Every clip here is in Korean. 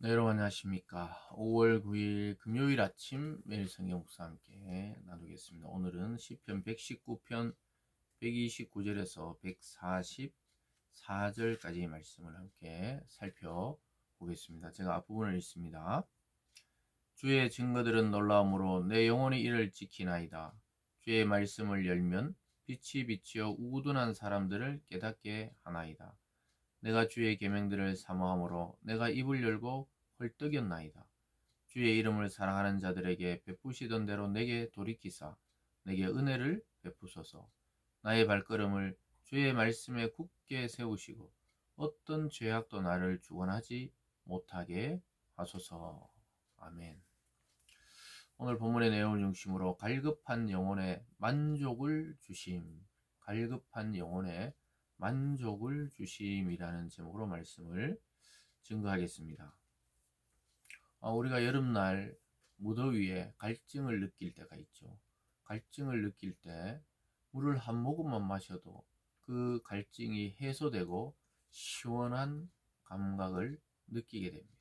네, 여러분 안녕하십니까. 5월 9일 금요일 아침 매일 성경 묵상 함께 나누겠습니다. 오늘은 시편 119편 129절에서 144절까지 말씀을 함께 살펴보겠습니다. 제가 앞부분을 읽습니다. 주의 증거들은 놀라움으로 내 영혼이 이를 지키나이다. 주의 말씀을 열면 빛이 비치어 우둔한 사람들을 깨닫게 하나이다. 내가 주의 계명들을 사모함으로 내가 입을 열고 헐떡였나이다. 주의 이름을 사랑하는 자들에게 베푸시던 대로 내게 돌이키사 내게 은혜를 베푸소서. 나의 발걸음을 주의 말씀에 굳게 세우시고 어떤 죄악도 나를 주관하지 못하게 하소서. 아멘. 오늘 본문의 내용을 중심으로 갈급한 영혼의 만족을 주심, 갈급한 영혼의 만족을 주심이라는 제목으로 말씀을 증거하겠습니다. 우리가 여름날 무더위에 갈증을 느낄 때가 있죠. 갈증을 느낄 때 물을 한 모금만 마셔도 그 갈증이 해소되고 시원한 감각을 느끼게 됩니다.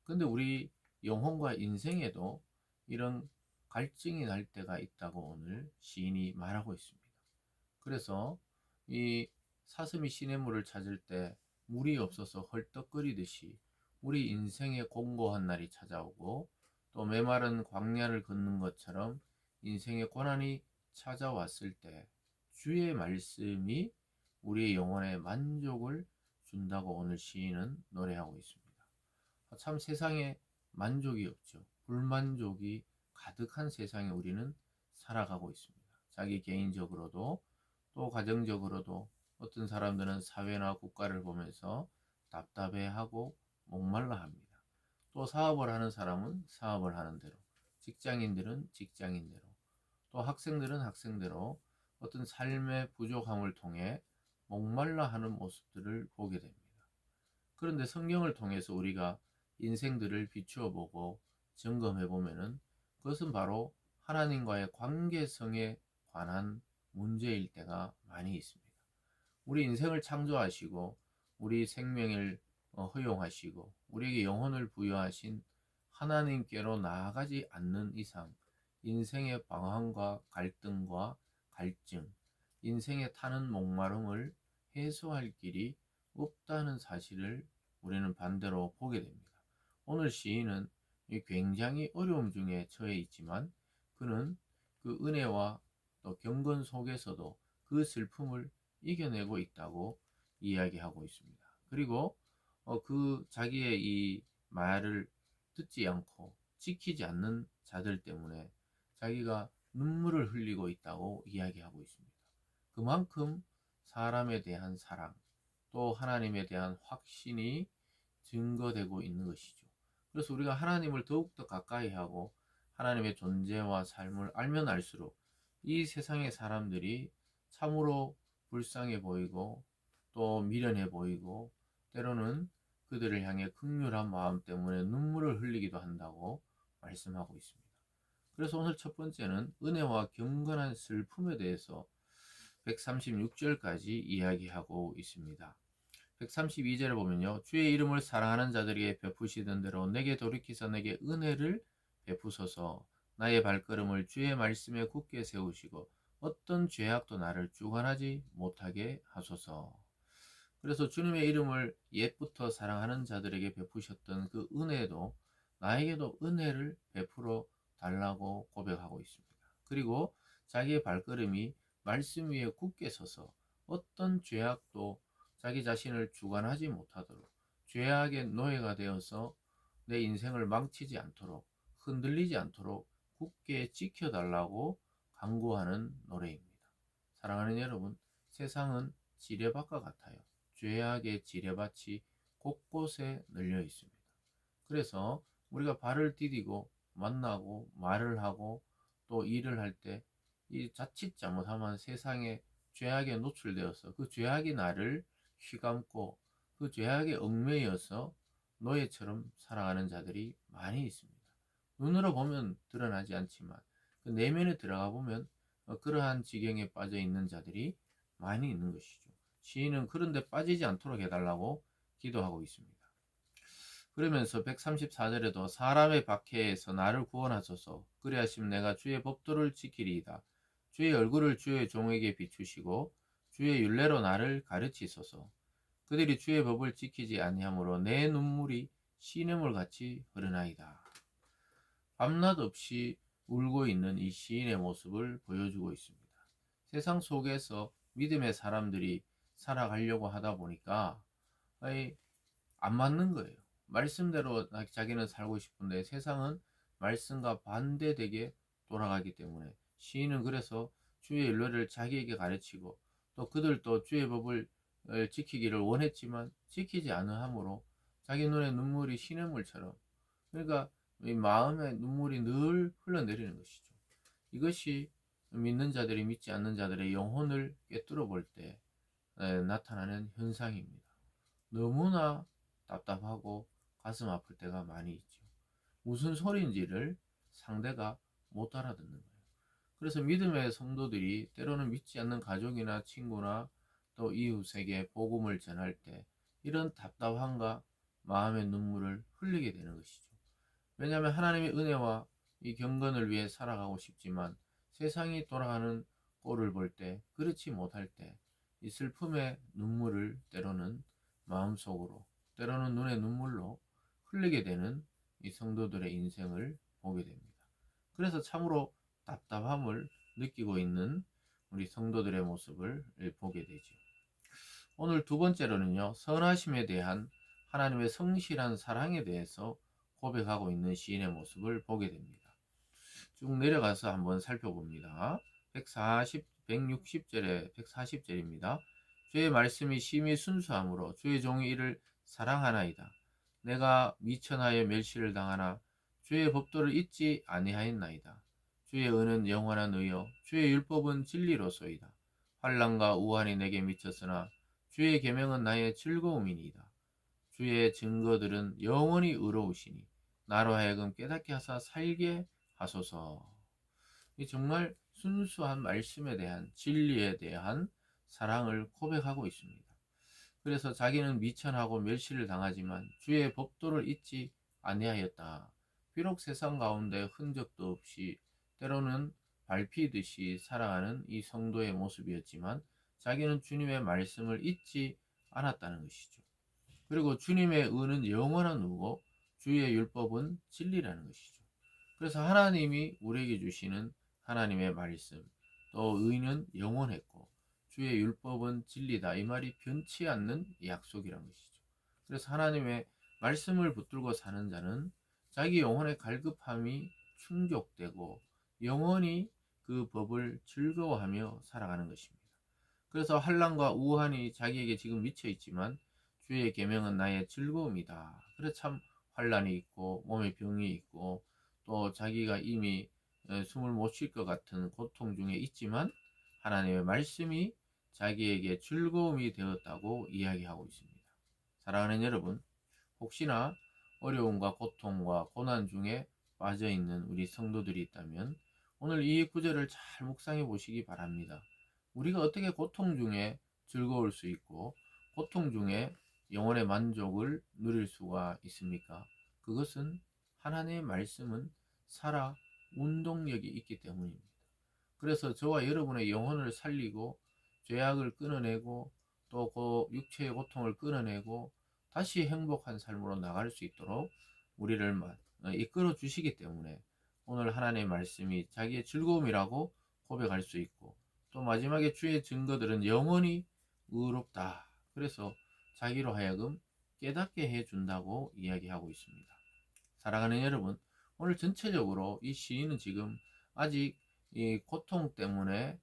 근데 우리 영혼과 인생에도 이런 갈증이 날 때가 있다고 오늘 시인이 말하고 있습니다. 그래서 이 사슴이 시냇물을 찾을 때 물이 없어서 헐떡거리듯이 우리 인생에 공고한 날이 찾아오고 또 메마른 광야를 걷는 것처럼 인생의 고난이 찾아왔을 때 주의 말씀이 우리의 영혼에 만족을 준다고 오늘 시인은 노래하고 있습니다. 참 세상에 만족이 없죠. 불만족이 가득한 세상에 우리는 살아가고 있습니다. 자기 개인적으로도 또 가정적으로도 어떤 사람들은 사회나 국가를 보면서 답답해하고 목말라 합니다. 또 사업을 하는 사람은 사업을 하는 대로, 직장인들은 직장인대로, 또 학생들은 학생대로 어떤 삶의 부족함을 통해 목말라 하는 모습들을 보게 됩니다. 그런데 성경을 통해서 우리가 인생들을 비추어 보고 점검해 보면은 그것은 바로 하나님과의 관계성에 관한 문제일 때가 많이 있습니다. 우리 인생을 창조하시고 우리 생명을 허용하시고 우리에게 영혼을 부여하신 하나님께로 나아가지 않는 이상 인생의 방황과 갈등과 갈증, 인생에 타는 목마름을 해소할 길이 없다는 사실을 우리는 반대로 보게 됩니다. 오늘 시인은 굉장히 어려움 중에 처해 있지만 그는 그 은혜와 또 경건 속에서도 그 슬픔을 이겨내고 있다고 이야기하고 있습니다. 그리고 그 자기의 이 말을 듣지 않고 지키지 않는 자들 때문에 자기가 눈물을 흘리고 있다고 이야기하고 있습니다. 그만큼 사람에 대한 사랑, 또 하나님에 대한 확신이 증거되고 있는 것이죠. 그래서 우리가 하나님을 더욱더 가까이 하고 하나님의 존재와 삶을 알면 알수록 이 세상의 사람들이 참으로 불쌍해 보이고 또 미련해 보이고 때로는 그들을 향해 극률한 마음 때문에 눈물을 흘리기도 한다고 말씀하고 있습니다. 그래서 오늘 첫 번째는 은혜와 경건한 슬픔에 대해서 136절까지 이야기하고 있습니다. 132절에 보면요. 주의 이름을 사랑하는 자들에게 베푸시던 대로 내게 돌이키사 내게 은혜를 베푸소서. 나의 발걸음을 주의 말씀에 굳게 세우시고 어떤 죄악도 나를 주관하지 못하게 하소서. 그래서 주님의 이름을 옛부터 사랑하는 자들에게 베푸셨던 그 은혜도 나에게도 은혜를 베풀어 달라고 고백하고 있습니다. 그리고 자기의 발걸음이 말씀 위에 굳게 서서 어떤 죄악도 자기 자신을 주관하지 못하도록 죄악의 노예가 되어서 내 인생을 망치지 않도록 흔들리지 않도록 굳게 지켜달라고 간구하는 노래입니다. 사랑하는 여러분, 세상은 지뢰밭과 같아요. 죄악의 지뢰밭이 곳곳에 널려 있습니다. 그래서 우리가 발을 디디고 만나고 말을 하고 또 일을 할 때 이 자칫 잘못하면 세상에 죄악에 노출되어서 그 죄악이 나를 휘감고 그 죄악에 얽매여서 노예처럼 살아가는 자들이 많이 있습니다. 눈으로 보면 드러나지 않지만 그 내면에 들어가 보면 그러한 지경에 빠져 있는 자들이 많이 있는 것이죠. 시인은 그런데 빠지지 않도록 해달라고 기도하고 있습니다. 그러면서 134절에도 사람의 박해에서 나를 구원하소서. 그리하심 내가 주의 법도를 지키리이다. 주의 얼굴을 주의 종에게 비추시고 주의 율례로 나를 가르치소서. 그들이 주의 법을 지키지 아니하므로 내 눈물이 시냇물 같이 흐르나이다. 밤낮 없이 울고 있는 이 시인의 모습을 보여주고 있습니다. 세상 속에서 믿음의 사람들이 살아가려고 하다 보니까 안 맞는 거예요. 말씀대로 자기는 살고 싶은데 세상은 말씀과 반대되게 돌아가기 때문에 시인은 그래서 주의 율례를 자기에게 가르치고 또 그들도 주의 법을 지키기를 원했지만 지키지 않으므로 자기 눈에 눈물이 시냇물처럼, 그러니까 이 마음에 눈물이 늘 흘러내리는 것이죠. 이것이 믿는 자들이 믿지 않는 자들의 영혼을 꿰뚫어 볼 때 나타나는 현상입니다. 너무나 답답하고 가슴 아플 때가 많이 있죠. 무슨 소리인지를 상대가 못 알아듣는 거예요. 그래서 믿음의 성도들이 때로는 믿지 않는 가족이나 친구나 또 이웃에게 복음을 전할 때 이런 답답함과 마음의 눈물을 흘리게 되는 것이죠. 왜냐하면 하나님의 은혜와 이 경건을 위해 살아가고 싶지만 세상이 돌아가는 꼴을 볼 때, 그렇지 못할 때 이 슬픔의 눈물을 때로는 마음속으로, 때로는 눈의 눈물로 흘리게 되는 이 성도들의 인생을 보게 됩니다. 그래서 참으로 답답함을 느끼고 있는 우리 성도들의 모습을 보게 되죠. 오늘 두 번째로는요, 선하심에 대한 하나님의 성실한 사랑에 대해서 고백하고 있는 시인의 모습을 보게 됩니다. 쭉 내려가서 한번 살펴봅니다. 160절에 140절입니다. 주의 말씀이 심히 순수함으로 주의 종이 이를 사랑하나이다. 내가 미천하여 멸시를 당하나 주의 법도를 잊지 아니하였나이다. 주의 은은 영원한 의요 주의 율법은 진리로소이다. 환난과 우환이 내게 미쳤으나 주의 계명은 나의 즐거움이니이다. 주의 증거들은 영원히 의로우시니 나로 하여금 깨닫게 하사 살게 하소서. 이 정말 순수한 말씀에 대한, 진리에 대한 사랑을 고백하고 있습니다. 그래서 자기는 미천하고 멸시를 당하지만 주의 법도를 잊지 아니하였다. 비록 세상 가운데 흔적도 없이 때로는 밟히듯이 살아가는 이 성도의 모습이었지만 자기는 주님의 말씀을 잊지 않았다는 것이죠. 그리고 주님의 의는 영원한 의고 주의 율법은 진리라는 것이죠. 그래서 하나님이 우리에게 주시는 하나님의 말씀, 또 의는 영원했고 주의 율법은 진리다. 이 말이 변치 않는 약속이란 것이죠. 그래서 하나님의 말씀을 붙들고 사는 자는 자기 영혼의 갈급함이 충족되고 영원히 그 법을 즐거워하며 살아가는 것입니다. 그래서 환난과 우환이 자기에게 지금 미쳐 있지만 주의 계명은 나의 즐거움이다. 그래서 참 환난이 있고 몸에 병이 있고 또 자기가 이미 숨을 못 쉴 것 같은 고통 중에 있지만 하나님의 말씀이 자기에게 즐거움이 되었다고 이야기하고 있습니다. 사랑하는 여러분, 혹시나 어려움과 고통과 고난 중에 빠져 있는 우리 성도들이 있다면 오늘 이 구절을 잘 묵상해 보시기 바랍니다. 우리가 어떻게 고통 중에 즐거울 수 있고 고통 중에 영혼의 만족을 누릴 수가 있습니까? 그것은 하나님의 말씀은 살아 운동력이 있기 때문입니다. 그래서 저와 여러분의 영혼을 살리고 죄악을 끊어내고 또 그 육체의 고통을 끊어내고 다시 행복한 삶으로 나갈 수 있도록 우리를 이끌어 주시기 때문에 오늘 하나님의 말씀이 자기의 즐거움이라고 고백할 수 있고 또 마지막에 주의 증거들은 영원히 의롭다. 그래서 자기로 하여금 깨닫게 해준다고 이야기하고 있습니다. 사랑하는 여러분, 오늘 전체적으로 이 시인은 지금 아직 이 고통 때문에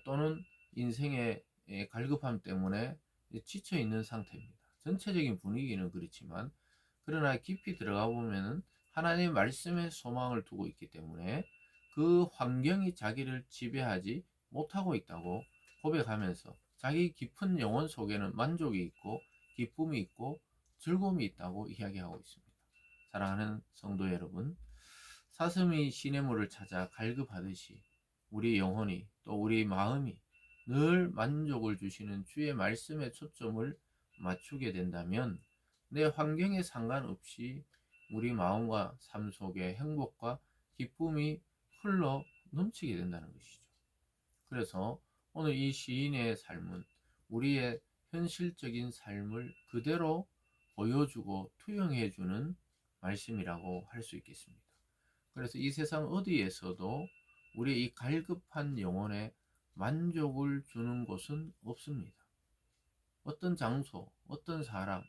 또는 인생의 갈급함 때문에 지쳐 있는 상태입니다. 전체적인 분위기는 그렇지만 그러나 깊이 들어가 보면은 하나님의 말씀에 소망을 두고 있기 때문에 그 환경이 자기를 지배하지 못하고 있다고 고백하면서 자기 깊은 영혼 속에는 만족이 있고 기쁨이 있고 즐거움이 있다고 이야기하고 있습니다. 사랑하는 성도 여러분, 사슴이 시냇물을 찾아 갈급하듯이 우리 영혼이 또 우리 마음이 늘 만족을 주시는 주의 말씀에 초점을 맞추게 된다면 내 환경에 상관없이 우리 마음과 삶 속에 행복과 기쁨이 흘러 넘치게 된다는 것이죠. 그래서 오늘 이 시인의 삶은 우리의 현실적인 삶을 그대로 보여주고 투영해주는 말씀이라고 할 수 있겠습니다. 그래서 이 세상 어디에서도 우리의 이 갈급한 영혼에 만족을 주는 곳은 없습니다. 어떤 장소, 어떤 사람,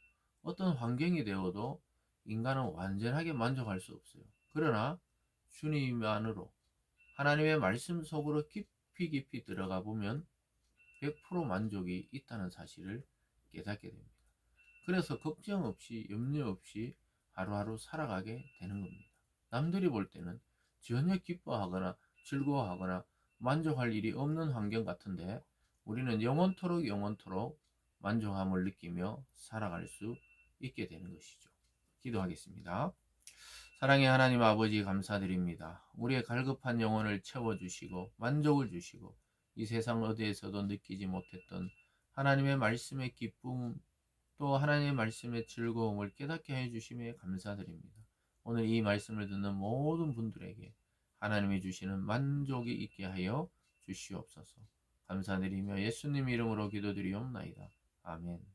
어떤 환경이 되어도 인간은 완전하게 만족할 수 없어요. 그러나 주님 안으로 하나님의 말씀 속으로 깊이 들어가 보면 100% 만족이 있다는 사실을 깨닫게 됩니다. 그래서 걱정 없이 염려 없이 하루하루 살아가게 되는 겁니다. 남들이 볼 때는 전혀 기뻐하거나 즐거워하거나 만족할 일이 없는 환경 같은데 우리는 영원토록 만족함을 느끼며 살아갈 수 있게 되는 것이죠. 기도하겠습니다. 사랑의 하나님 아버지 감사드립니다. 우리의 갈급한 영혼을 채워주시고 만족을 주시고 이 세상 어디에서도 느끼지 못했던 하나님의 말씀의 기쁨 또 하나님의 말씀의 즐거움을 깨닫게 해주심에 감사드립니다. 오늘 이 말씀을 듣는 모든 분들에게 하나님이 주시는 만족이 있게 하여 주시옵소서. 감사드리며 예수님 이름으로 기도드리옵나이다. 아멘.